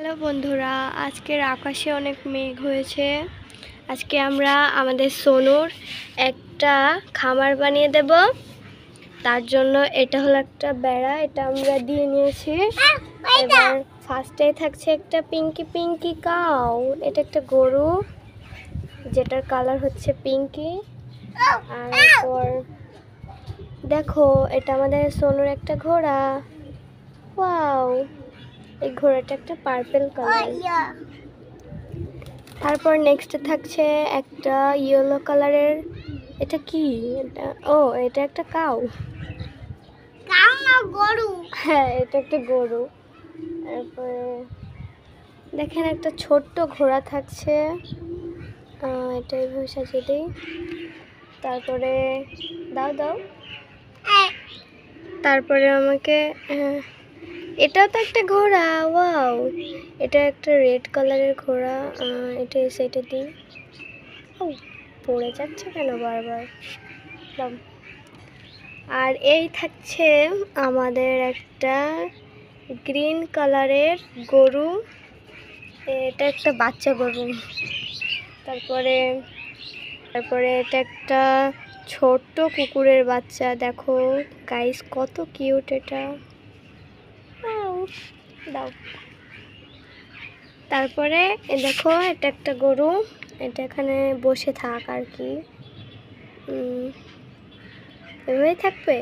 Hello বন্ধুরা, আজকের আকাশে অনেক মেঘ হয়েছে। আজকে আমরা আমাদের সোনুর একটা খামার বানিয়ে দেব। তার জন্য এটা হলো একটা বেড়া, এটা আমরা দিয়ে নিয়েছি। এবার ফার্স্টে থাকছে একটা পিঙ্কি কাউ। এটা একটা গরু যেটার কালার হচ্ছে পিঙ্কি। আর তারপর দেখো, এটা আমাদের সোনুর একটা ঘোড়া। ওয়াও, এই ঘোড়াটা একটা পার্পল কালার। তারপর নেক্সট থাকছে একটা ইয়েলো কালারের। এটা কি? এটা একটা কাউ। কাউ না, গরু। হ্যাঁ, এটা একটা গরু। তারপরে দেখেন একটা ছোট্ট ঘোড়া থাকছে। এটা এইভাবে সাজিয়ে দিই। তারপরে দাও। তারপরে আমাকে এটাও তো একটা ঘোড়া। ওয়াও, এটা একটা রেড কালারের ঘোড়া। এটা এই সাইডে দিই। পড়ে যাচ্ছে কেন বারবার? আর এই থাকছে আমাদের একটা গ্রিন কালারের গরু। এটা একটা বাচ্চা গরু। তারপরে এটা একটা ছোট্ট কুকুরের বাচ্চা। দেখো গাইস, কত কিউট এটা। দাও। তারপরে দেখো, এটা একটা গরু। এটা এখানে বসে থাক আর কি। এভাবেই থাকবে।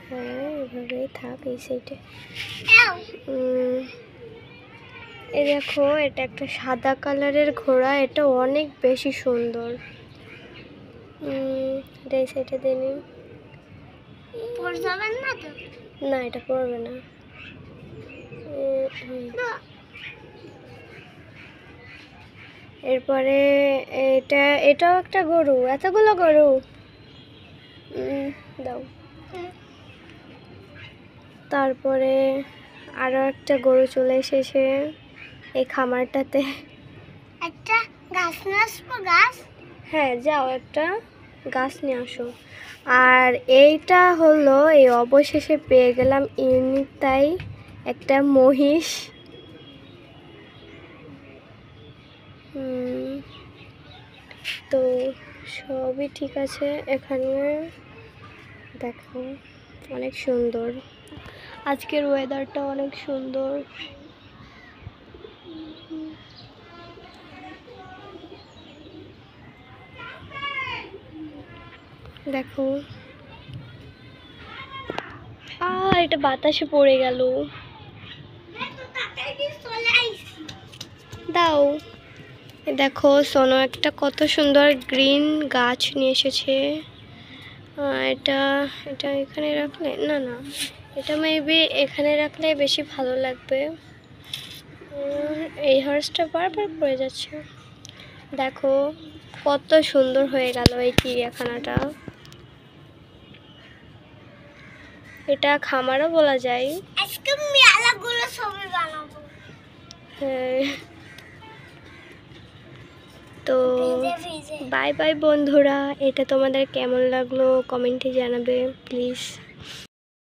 হ্যাঁ, এভাবেই থাক এই সাইডে। এই দেখো, এটা একটা সাদা কালারের ঘোড়া। এটা অনেক বেশি সুন্দর। এটা এই সাইডে দিয়ে নিই। না, এটা পড়বে না। এরপরে এটাও একটা গরু। এতগুলো গরু দাও। তারপরে আরো একটা গরু চলে এসেছে এই খামারটাতে। একটা গাছ নিয়ে আসবো। গাছ? হ্যাঁ, যাও একটা গাছ নিয়ে আসো। আর এইটা হলো, এই অবশেষে পেয়ে গেলাম তাই একটা মহিষ। তো সবই ঠিক আছে এখানে। দেখো অনেক সুন্দর, আজকের ওয়েদারটা অনেক সুন্দর। দেখো, এটা বাতাসে পড়ে গেল। দাও। দেখো, সোনো একটা কত সুন্দর গ্রিন গাছ নিয়ে এসেছে। এটা এখানে রাখলে না, এটা মেবি এখানে রাখলে বেশি ভালো লাগবে। এই হর্সটা বারবার পড়ে যাচ্ছে। দেখো কত সুন্দর হয়ে গেল এই চিড়িয়াখানাটা। এটা খামারও বলা যায়। আজকে মেলাগুলো ছবি বানাবো। হ্যাঁ, তো বাই বাই বন্ধুরা। এটা তোমাদের কেমন লাগলো কমেন্টে জানাবে প্লিজ।